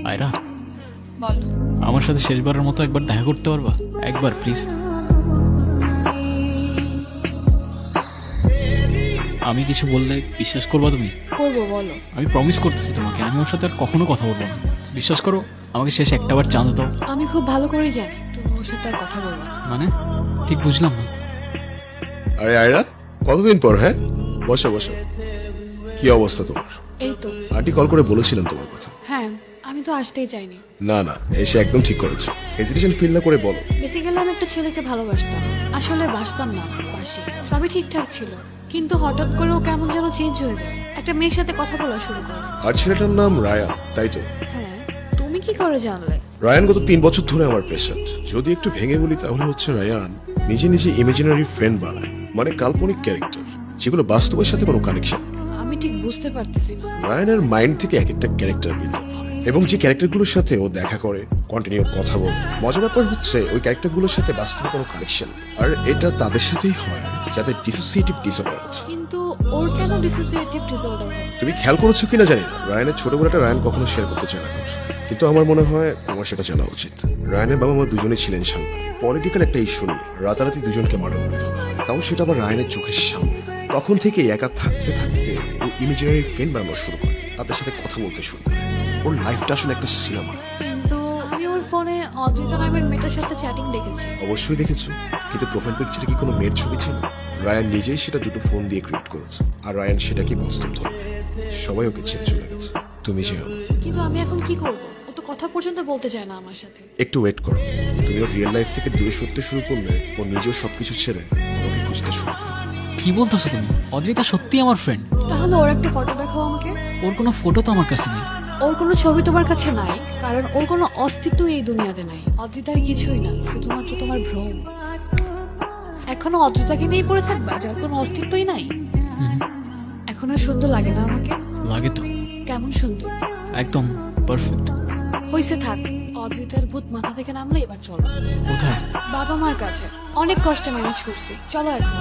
আয়রা, বলো। আমার সাথে শেষবারের মতো একবার দেখা করতে পারবা? একবার প্লিজ। আমি কিছু বললে বিশ্বাস করবা তুমি? করবো, বলো। আমি প্রমিস করতেছি তোমাকে, আমি ওর সাথে আর কখনো কথা বলবো না। বিশ্বাস করো, আমাকে শেষ একটাবার চান্স দাও। আমি খুব ভালো করেই জানি তুমি ওর সাথে আর কথা বলবো না। মানে ঠিক বুঝলাম না। আরে আয়রা, কতদিন পর? হ্যাঁ, বসো বসো। কি অবস্থা তোমার? এই তো। আন্টি কল করে বলেছিলেন তোমার কথা। হ্যাঁ, আমি তো আসতেই চাইনি। না না, এসে একদম ঠিক করেছো। হেজিটেশন ফিল না করে বলো। বেসিক্যালি আমি একটা ছেলেকে ভালোবাসতাম। আসলে বাসতাম না, বাসি। সবই ঠিকঠাক ছিল, কিন্তু হঠাৎ করে ও কেমন যেন চেঞ্জ হয়ে যায়। একটা মেয়ের সাথে কথা বলা শুরু করে। আর ছেলেটার নাম রায়ান, তাই তো? হ্যাঁ, তুমি কি করে জানলে? রায়ান গত 3 বছর ধরে আমার পেশেন্ট। যদি একটু ভেঙে বলি তাহলে হচ্ছে রায়ান নিজে নিজে ইমাজিনারি ফ্রেন্ড বানায়, মানে কাল্পনিক ক্যারেক্টার, যেগুলো বাস্তবের সাথে কোনো কানেকশন। আমি ঠিক বুঝতে পারতেছি না। রায়ানের মাইন্ড থেকে এক একটা ক্যারেক্টার বিল্ড আপ হয়, এবং যে ক্যারেক্টারগুলোর সাথে ও দেখা করে, কন্টিনিউ কথা বলে। মজার ব্যাপার হচ্ছে ওই ক্যারেক্টারগুলোর সাথে বাস্তবে কোনো কানেকশন নেই, আর এটা তাদের সাথেই হয় যাদের ডিসোসিয়েটিভ ডিসঅর্ডার আছে। কিন্তু ওর কেন ডিসোসিয়েটিভ ডিসঅর্ডার? তুমি খেয়াল করেছো কিনা জানি না, রায়ানের ছোটবেলাটা রায়ান কখনো শেয়ার করতে চায় না কারোর সাথে। কিন্তু আমার মনে হয় আমার সেটা জানা উচিত। রায়ানের বাবা মা দুজনেই ছিলেন সাংবাদিক। পলিটিক্যাল একটা ইস্যু নিয়ে রাতারাতি দুজনকে মার্ডার করে ফেলা হয়, তাও সেটা আবার রায়ানের চোখের সামনে। তখন থেকে একা থাকতে থাকতে ও ইমাজিনারি ফ্রেন্ড বানানো শুরু করে, তাদের সাথে কথা বলতে শুরু করে। ওর লাইফটা আসলে একটা সিনেমা। কিন্তু আমি ওর ফোনে অদ্রিতা নামের মেয়েটার সাথে চ্যাটিং দেখেছি। অবশ্যই দেখেছো, কিন্তু প্রোফাইল পিকচারে কি কোনো মেয়ের ছবি ছিল? রায়ান নিজেই সেটা দুটো ফোন দিয়ে ক্রিয়েট করেছে, আর রায়ান সেটাকে বাস্তব ধরে। সবাই ওকে ছেড়ে চলে গেছে, তুমি যেও। কিন্তু আমি এখন কি করব? ও তো কথা পর্যন্ত বলতে চায় না আমার সাথে। একটু ওয়েট করো, তুমি ওর রিয়েল লাইফ থেকে দূরে সরতে শুরু করলে ও নিজেও সবকিছু ছেড়ে তোমাকে খুঁজতে শুরু করবে। কি বলতেছো তুমি? অদ্রিতা সত্যি আমার ফ্রেন্ড। তাহলে ওর একটা ফটো দেখাও আমাকে। ওর কোনো ফটো তো আমার কাছে নেই। ওর কোনো ছবি তোমার কাছে নাই, কারণ ওর কোনো অস্তিত্ব এই দুনিয়াতে নাই। অদ্রিতার কিছুই না, শুধুমাত্র তোমার ভ্রম। এখনো অদ্রিতাকে নিয়ে পড়ে থাকবা, যার কোনো অস্তিত্বই নাই। এখন আর সুন্দর লাগে না আমাকে? লাগে তো, কেমন সুন্দর! একদম পারফেক্ট। হইছে, থাক। অদ্রিতার ভূত মাথা থেকে নামলে এবার চলো। কোথায়? বাবা মার কাছে। অনেক কষ্টে ম্যানেজ করছি, চলো এখন।